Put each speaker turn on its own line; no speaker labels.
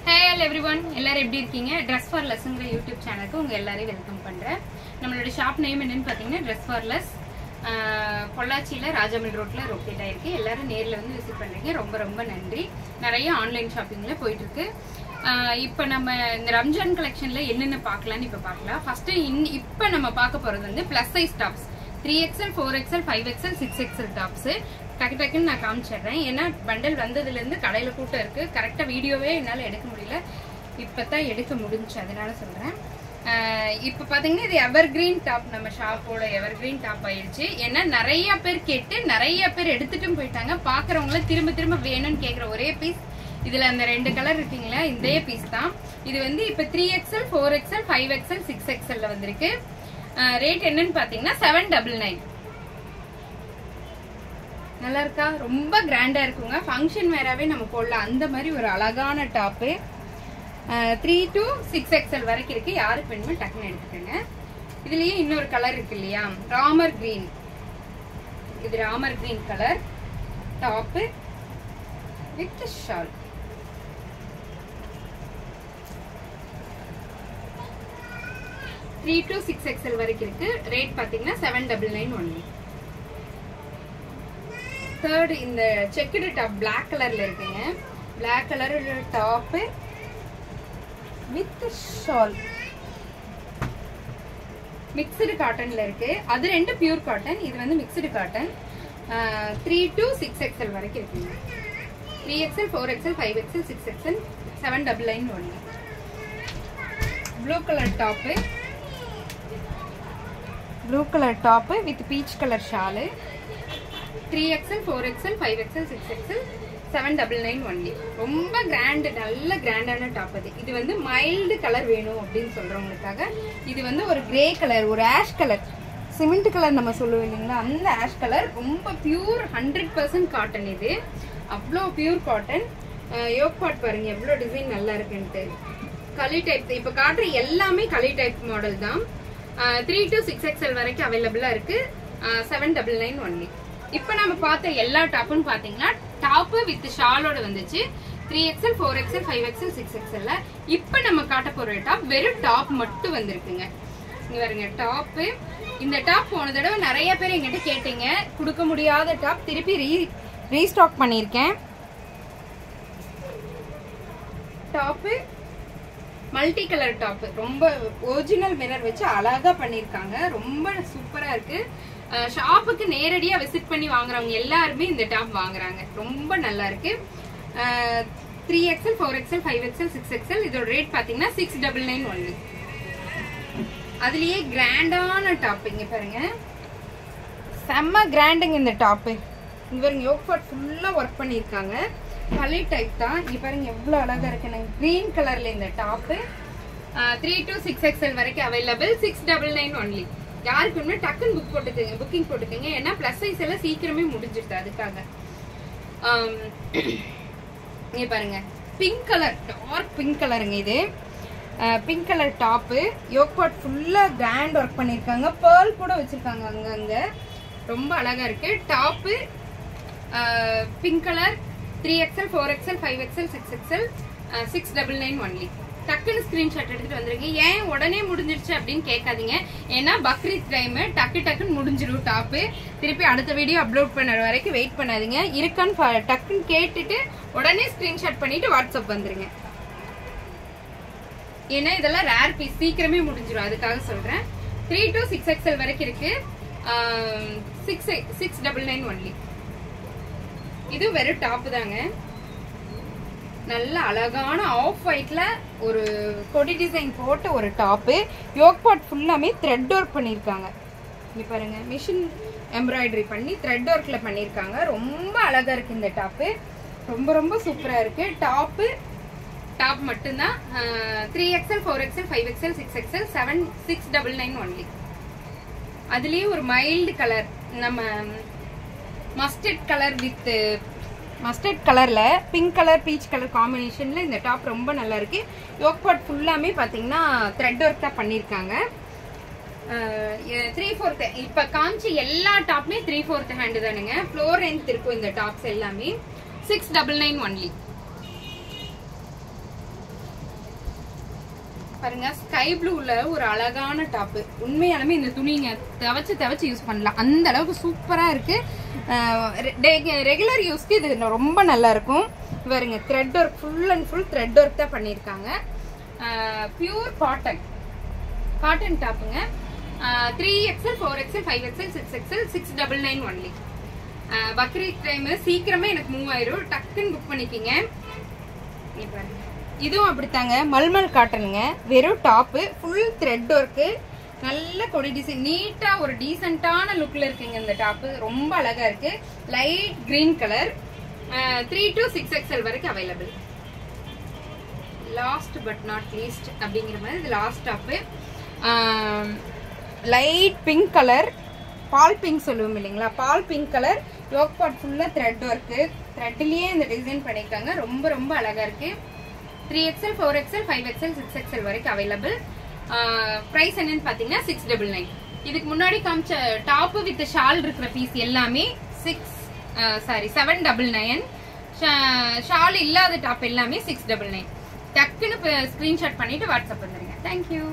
Hello everyone, எல்லாரும் எப்படி இருக்கீங்க? Dress for Lessங்கிற YouTube சேனலுக்கு உங்க எல்லாரையும் வெல்கம் பண்றேன். நம்மளோட ஷாப் நேம் என்னன்னு பாத்தீங்கன்னா Dress for Less. பொள்ளாச்சியில ராஜாமல் ரோட்ல லொகேட் ஆயிருக்கு. எல்லாரும் நேர்ல வந்து விசிட் பண்றீங்க. ரொம்ப நன்றி. நிறைய ஆன்லைன் ஷாப்பிங்ல போயிட்டு இருக்கு. இப்போ நம்ம இந்த ரம்ஜான் கலெக்ஷன்ல என்னென்ன பார்க்கலாம்னு இப்போ பார்க்கலாம். ஃபர்ஸ்ட் இப்போ நம்ம பார்க்க போறது வந்து plus size tops 3XL 4XL 5XL 6XL tops. டக்குன்னு நான் காமிச்சிடுறேன். ஏன்னா பண்டல் வந்ததுல இருந்து கடையில கூட்டம் இருக்கு. கரெக்டா வீடியோவே என்னால எடுக்க முடியல. இப்பதான் எடுக்க முடிஞ்சு, அதனால சொல்றேன். இப்ப பாத்தீங்கன்னா இது எவர் கிரீன் டாப், நம்ம ஷாப்போட எவர் கிரீன் டாப் ஆயிடுச்சு. ஏன்னா நிறைய பேர் கேட்டு நிறைய பேர் எடுத்துட்டும் போயிட்டாங்க. பாக்குறவங்கள திரும்ப வேணும்னு கேக்குற ஒரே பீஸ் இதுல அந்த ரெண்டு கலர் இருக்கீங்களா, இந்த பீஸ் தான். இது வந்து இப்ப 3XL 4XL 5XL 6XL வந்திருக்கு. ரேட் என்னன்னு பாத்தீங்கன்னா 799. நல்லா இருக்கா? ரொம்ப கிராண்டா இருக்குங்க. ஃபங்க்ஷன் வேறாவே நம்ம போடலாம். அந்த மாதிரி ஒரு அழகான டாப்பு. 3 to 6XL வரைக்கும் இருக்கு. யாருக்கு வேணுமோ டக்குன்னு எடுத்துக்கோங்க. இதுலயே இன்னொரு கலர் இருக்கு இல்லையா, ராமர் கிரீன். இது Ramar green colour top with shawl. Three to 6XL வரைக்கும் இருக்கு. ரேட் பாத்தீங்கன்னா 799 ஒன்லி. தேர்ட் இந்த செக்குடு டாப் பிளாக் கலர்ல இருக்குங்க. Black colour top with shawl. Mixed காட்டன்ல இருக்கு. அது ரெண்டு பியூர் காட்டன், இது வந்து மிக்ஸ்டு காட்டன். 3 to 6XL வரைக்கும் இருக்குங்க. 3XL 4XL 5XL 6XL 799 only. Blue colour top, blue colour top with peach colour Shalu. 3XL 4XL 5XL 6XL 799 only. ரொம்ப grand, நல்ல கிராண்டான டாப் அது. இது வந்து மைல்டு கலர் வேணும் அப்படின்னு சொல்றவங்களுக்காக இது வந்து ஒரு கிரே கலர், ஒரு ஆஷ் கலர், சிமெண்ட் கலர் நம்ம சொல்லுவோம் இல்லைங்களா, அந்த ஆஷ் கலர். ரொம்ப பியூர் 100% காட்டன். இது அவ்வளோ பியூர் காட்டன். யோக் பாட் பாருங்க எவ்வளோ டிசைன் நல்லா இருக்குன்ட்டு. களி டைப் இப்ப காட்டுற எல்லாமே களி டைப் மாடல் தான். 3 to 6XL வரைக்கும் அவைலபிளா இருக்கு. 799 ஒன்லி. இப்ப நம்ம பார்த்த எல்லா டாப்பும் பாத்தீங்கன்னா டாப் வித் ஷாலோட வந்துச்சு. 3XL 4XL 5XL 6XL. இப்ப நம்ம காட்ட போற டாப் வெறும் டாப் மட்டும் வந்திருக்குங்க. இங்க பாருங்க டாப். இந்த டாப் போன தடவை நிறைய பேர் எங்கிட்ட கேட்டீங்க, கொடுக்க முடியாத டாப் திருப்பி ரீஸ்டாக் பண்ணிருக்கேன். டாப் மல்டி கலர் டாப், ரொம்ப ஒரிஜினல் மிரர் வச்சு அழகா பண்ணிருக்காங்க. ரொம்ப சூப்பரா இருக்கு. ஷாப்புக்கு நேரடியா விசிட் பண்ணி வாங்குறவங்க எல்லாருமே இந்த டாப் வாங்குறாங்க. ரொம்ப நல்லா இருக்கு. 3XL 4XL 5XL 6XL. இதோட ரேட் பாத்தீங்கன்னா 699 ஒன்லி. அதுலயே கிராண்டான டாப் இங்க பாருங்க, செம்ம கிராண்டுங்க இந்த டாப். இங்க பாருங்க யோக் பாட் ஃபுல்லா ஒர்க் பண்ணிருக்காங்க. களி டைப் தான். இங்க பாருங்க எவ்வளவு அழகா இருக்கு. கிரீன் கலர்ல இந்த டாப் 3 to 6XL வரைக்கும் அவைலபிள். 699 ஒன்லி. யாருக்கு வேணுமே டக்குன்னு புக்கிங் போட்டுக்கங்க. ஏன்னா பிளஸ் சைஸ் எல்லாம் சீக்கிரமே முடிஞ்சிருது, அதுக்காக. இங்க பாருங்க பிங்க் கலர், டார்க் பிங்க் கலருங்க. இது பிங்க் கலர் டாப்பு. யோக் பாட் ஃபுல்லா கிராண்ட் ஒர்க் பண்ணிருக்காங்க. பேர்ல் கூட வச்சிருக்காங்க அங்கங்க. ரொம்ப அழகா இருக்கு top. Pink colour 3XL 4XL 5XL 6XL 699 only. டக்குன்னு ஸ்கிரீன்ஷாட் எடுத்துட்டு வந்துருங்க. ஏன் உடனே முடிஞ்சிருச்சு அப்படின்னு கேட்காதீங்க. ஏன்னா பக்ரீத் டைம் டக்குன்னு முடிஞ்சிடும் டாப்பு. திருப்பி அடுத்த வீடியோ அப்லோட் பண்ண வரைக்கும் வெயிட் பண்ணாதீங்க. இருக்கான்னு டக்குன்னு கேட்டுட்டு உடனே ஸ்கிரீன்ஷாட் பண்ணிட்டு வாட்ஸ்அப் வந்துருங்க. ஏன்னா இதெல்லாம் ரேர் பீஸ், சீக்கிரமே முடிஞ்சிடும், அதுக்காக சொல்றேன். 3 to 6XL வரைக்கும் இருக்கு. 699 ஒன்லி. இது வெறும் டாப் தாங்க. நல்ல அழகான ஆஃப் ஒயிட்ல ஒரு கொடி டிசைன் போட்டு ஒரு டாப். யோக் பாட் ஃபுல்லாமே த்ரெட் ஒர்க் பண்ணிருக்காங்க. இங்க பாருங்க மிஷின் எம்ப்ராய்டரி பண்ணி த்ரெட் ஒர்க்ல பண்ணிருக்காங்க. ரொம்ப அழகா இருக்கு இந்த டாப். ரொம்ப சூப்பரா இருக்கு. டாப் மட்டும்தான். 3XL 4XL 5XL 6XL 699 only. அதுலயே ஒரு மைல்டு கலர், நம்ம மஸ்டர்ட் கலர் வித் மஸ்டர்ட் கலர்ல பிங்க் கலர் பீச் கலர் காம்பினேஷன்ல இந்த டாப் ரொம்ப நல்லா இருக்கு. யோக் பாட் ஃபுல்லாமே பாத்தீங்கன்னா த்ரெட் ஒர்க் தான் பண்ணிருக்காங்க. 3/4 இப்ப காமிச்ச எல்லா டாப்மே 3/4 ஹேண்ட் தானுங்க. ஃப்ளோர் லென்த் இருக்கும் இந்த டாப்ஸ் எல்லாமே. 699 ஒன்லி. பாருங்க ஸ்கை ப்ளூல ஒரு அழகான டாப். உண்மையாலுமே இந்த துணிங்க தவச்சு யூஸ் பண்ணலாம், அந்த அளவுக்கு சூப்பரா இருக்கு. ரெகுலர் யூஸ்க்கு இது ரொம்ப நல்லா இருக்கும். பாருங்க thread work, full and full thread work தான் பண்ணியிருக்காங்க. பியூர் காட்டன் டாப்புங்க. 3XL 4XL 5XL 6XL 699 only. Bakrid time சீக்கிரமே எனக்கு மூவ் ஆயிரும், டக்குன்னு புக் பண்ணிக்கிங்க. இதுவும் அப்படித்தாங்க, மல்மல் காட்டனுங்க. வெறும் டாப்பு, ஃபுல் த்ரெட் ஒர்க்கு, நல்ல கொடி டிசைன், நீட்டா ஒரு டீசென்டான லுக்ல இருக்குங்க இந்த டாப்பு. ரொம்ப அழகா இருக்கு. Light green colour. 3 to 6XL வரைக்கும் available. Last but not least அப்படிங்கிற மாதிரி இது last top. Light pink colour, பால் பிங்க் சொல்லுவோம் இல்லைங்களா, பால் பிங்க் கலர். யோக் பார்ட் ஃபுல்லா த்ரெட் ஒர்க்கு, த்ரெட்லயே இந்த டிசைன் பண்ணிருக்காங்க. ரொம்ப ரொம்ப அழகா இருக்கு. 3XL 4XL 5XL 6XL வரைக்கும் அவைலபிள். பிரைஸ் என்னன்னு பாத்தீங்கன்னா 699. இதுக்கு முன்னாடி காமிச்ச டாப் வித் ஷால் இருக்கிற பீஸ் எல்லாமே 799. ஷால் இல்லாத டாப் எல்லாமே 699. டக்குன்னு ஸ்கிரீன்ஷாட் பண்ணிட்டு வாட்ஸ்அப் வந்துருங்க. தேங்க்யூ.